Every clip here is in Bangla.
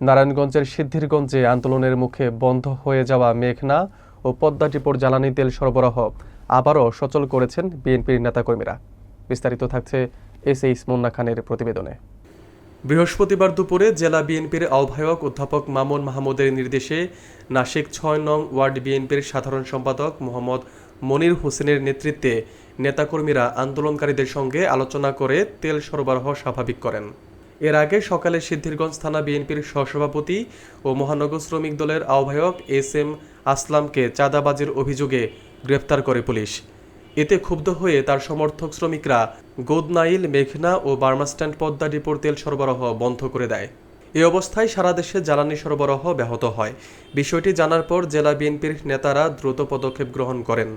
নারায়ণগঞ্জের সিদ্ধিরগঞ্জে আন্দোলনের মুখে বন্ধ হয়ে যাওয়া মেঘনা ও পদ্মা ডিপোর জ্বালানি তেল সরবরাহ আবারও সচল করেছেন বিএনপির নেতাকর্মীরা। বিস্তারিত থাকছে এসএইচ মুন্না খানের প্রতিবেদনে। বৃহস্পতিবার দুপুরে জেলা বিএনপির আহ্বায়ক অধ্যাপক মামুন মাহমুদের নির্দেশে নাসিক ৬ নং ওয়ার্ড বিএনপির সাধারণ সম্পাদক মোহাম্মদ মনির হোসেনের নেতৃত্বে নেতাকর্মীরা আন্দোলনকারীদের সঙ্গে আলোচনা করে তেল সরবরাহ স্বাভাবিক করেন। এর আগে সকালে সিদ্ধিরগঞ্জ থানা বিএনপির সহসভাপতি ও মহানগর শ্রমিক দলের আহ্বায়ক এস.এম. আসলামকে চাঁদাবাজির অভিযোগে গ্রেফতার করে পুলিশ। এতে ক্ষুব্ধ হয়ে তার সমর্থক শ্রমিকরা গোদনাইল, মেঘনা ও বার্মাস্ট্যান্ড পদ্মা ডিপোর তেল সরবরাহ বন্ধ করে দেয়। এই অবস্থায় সারা দেশে জ্বালানি সরবরাহ ব্যাহত হয়। বিষয়টি জানার পর জেলা বিএনপির নেতারা দ্রুত পদক্ষেপ গ্রহণ করেন।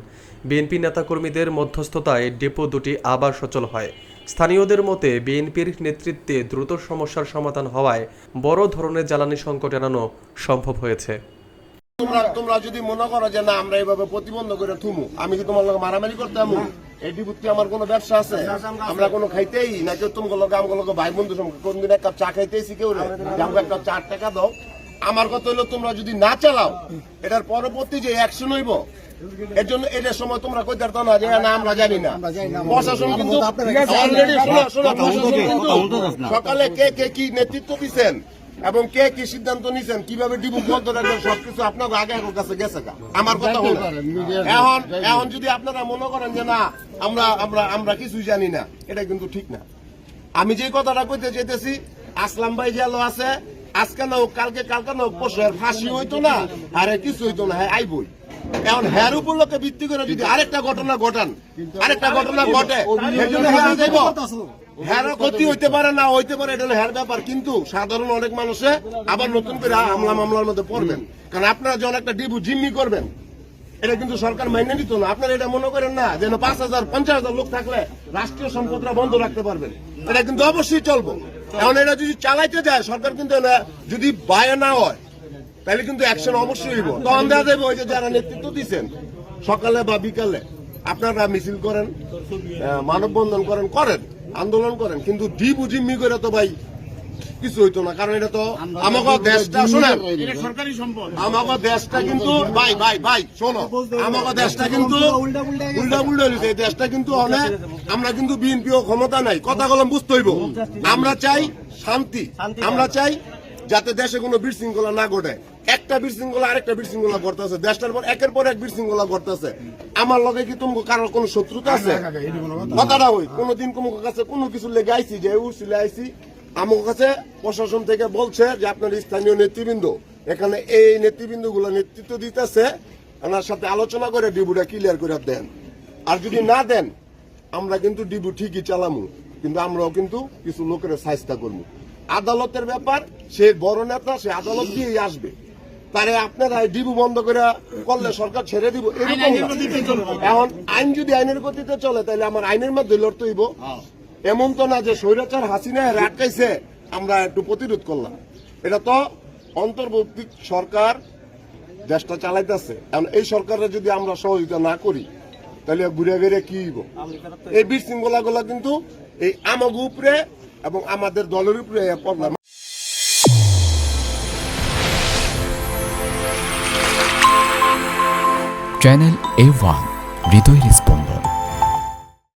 বিএনপি নেতাকর্মীদের মধ্যস্থতায় ডিপো দুটি আবার সচল হয়। স্থানীয়দের মতে বিএনপির নেতৃত্বে দ্রুত সমস্যার সমাধান হওয়ায় বড় ধরনের জ্বালানি সংকট এড়ানো সম্ভব হয়েছে। তোমরা যদি মনে করো যে না আমরা এইভাবে প্রতিবন্ধ করে থুমু, আমি কি তোমার লোক মারামারি করতাম? এই ডিপুতে আমার কোনো ব্যবসা আছে? আমরা কোনো খাইতেই না কেউ তোমার লোক আমগুলোকে ভাই বন্ধু কোনদিন এক কাপ চা খাইতেছি কেউ না, আমাকে একটা 4 টাকা দাও। আমার কথা হলো তোমরা যদি না চালাও এটার পরবর্তী যে অ্যাকশন হইব এর জন্য এটার সময় তোমরা কই পারতো না যে না আমরা জানি না। প্রশাসন কিন্তু অলরেডি সকালে কে কে কি নেতৃত্ব দিচ্ছেন এবং কে কি সিদ্ধান্ত নিছেন কিভাবে ডিপো বন্ধ রাখবেন সবকিছু আপনার আগে কাছে গেছে। আমার কথা হলো এখন যদি আপনারা মনে করেন যে না আমরা আমরা আমরা কিছুই জানি না, এটা কিন্তু ঠিক না। আমি যে কথাটা কইতে চাইতেছি, আসলাম ভাই গেল আছে, আজকে না হোক কালকে না হোক পরশু ফাঁসি হইতো না আর কিছু হইতো না, হ্যাঁ আইবই। এখন হ্যার উপলক্ষে ভিত্তি করে যদি আরেকটা ঘটনা ঘটে হ্যার ক্ষতি হইতে পারে না হইতে পারে, এটা হলো হ্যার ব্যাপার। কিন্তু সাধারণ অনেক মানুষে আবার নতুন করে মামলার মধ্যে পড়বেন, কারণ আপনারা যখন একটা ডিপো জিম্মি করবেন এটা কিন্তু সরকার মাইনে নিত না। আপনারা এটা মনে করেন না যেন 5,000 50,000 লোক থাকলে রাষ্ট্রীয় সম্পদটা বন্ধ রাখতে পারবেন, এটা কিন্তু অবশ্যই চলবো। এখন এটা যদি চালাইতে যায় সরকার কিন্তু যদি বায় না হয় তাহলে কিন্তু অ্যাকশন অবশ্যই হইব। তখন দেখা যাবে ওই যে যারা নেতৃত্ব দিচ্ছেন সকালে বা বিকালে আপনারা মিছিল করেন, মানববন্ধন করেন, আন্দোলন করেন, কিন্তু ডিপো জিম্মি করে তো ভাই কিছু হইতো না। কারণ এটা তো আমাকে দেশটা শোনেন, সরকারি সম্পদ, আমাকে দেশটা কিন্তু ভাই শোনো, আমাকে দেশটা কিন্তু উল্টা হয়েছে। এই দেশটা কিন্তু অনেক, আমরা কিন্তু বিএনপিও ক্ষমতা নাই, কথা কলম বুঝতে হইব। আমরা চাই শান্তি, আমরা চাই যাতে দেশে কোনো বিশৃঙ্খলা না ঘটে। একটা বিশৃঙ্খলা আরেকটা বিশৃঙ্খলা ঘটতেছে, দেশটার পর একের পর এক বিশৃঙ্খলা ঘটতেছে। আমার লগে কি তুমি কারোর কোনো শত্রুতা আছে? কথাটা হই কোনোদিন তোমার কাছে কোনো কিছু লেগে আইছি যে উঠছিলে আইছি, আমার কাছে প্রশাসন থেকে বলছে যে আপনার স্থানীয় নেতৃবৃন্দ এখানে এই নেতৃবৃন্দ গুলো নেতৃত্ব দিতেছে, ওনার সাথে আলোচনা করে ডিবুটা ক্লিয়ার করে দেন। আর যদি না দেন আমরা কিন্তু ডিবু ঠিকই চালামু, কিন্তু আমরাও কিন্তু কিছু লোকের সাহায্য করবো। আদালতের ব্যাপার, সে বড় নেতা, সে আদালত দিয়েই আসবে। তারে আপনারা ডিবু বন্ধ করে করলে সরকার ছেড়ে দিব এরকম। এখন আইন যদি আইনের গতিতে চলে তাহলে আমার আইনের মধ্যে লড়তে হইব। এমন তো না যে স্বৈরাচার হাসিনা আটকাইছে আমরা একটু প্রতিরোধ করলাম। এটা তো অন্তর্বর্তী সরকার দেশটা চালাইতেছে। এখন এই সরকারের যদি আমরা সহযোগিতা না করি তাহলে ঘুরে ঘুরে কি হইব? এই বিশৃঙ্খলা গুলা কিন্তু এই আমাদের উপরে এবং আমাদের দলের উপরে পড়লাম। চ্যানেল A1 হৃদয় রেসপন্স।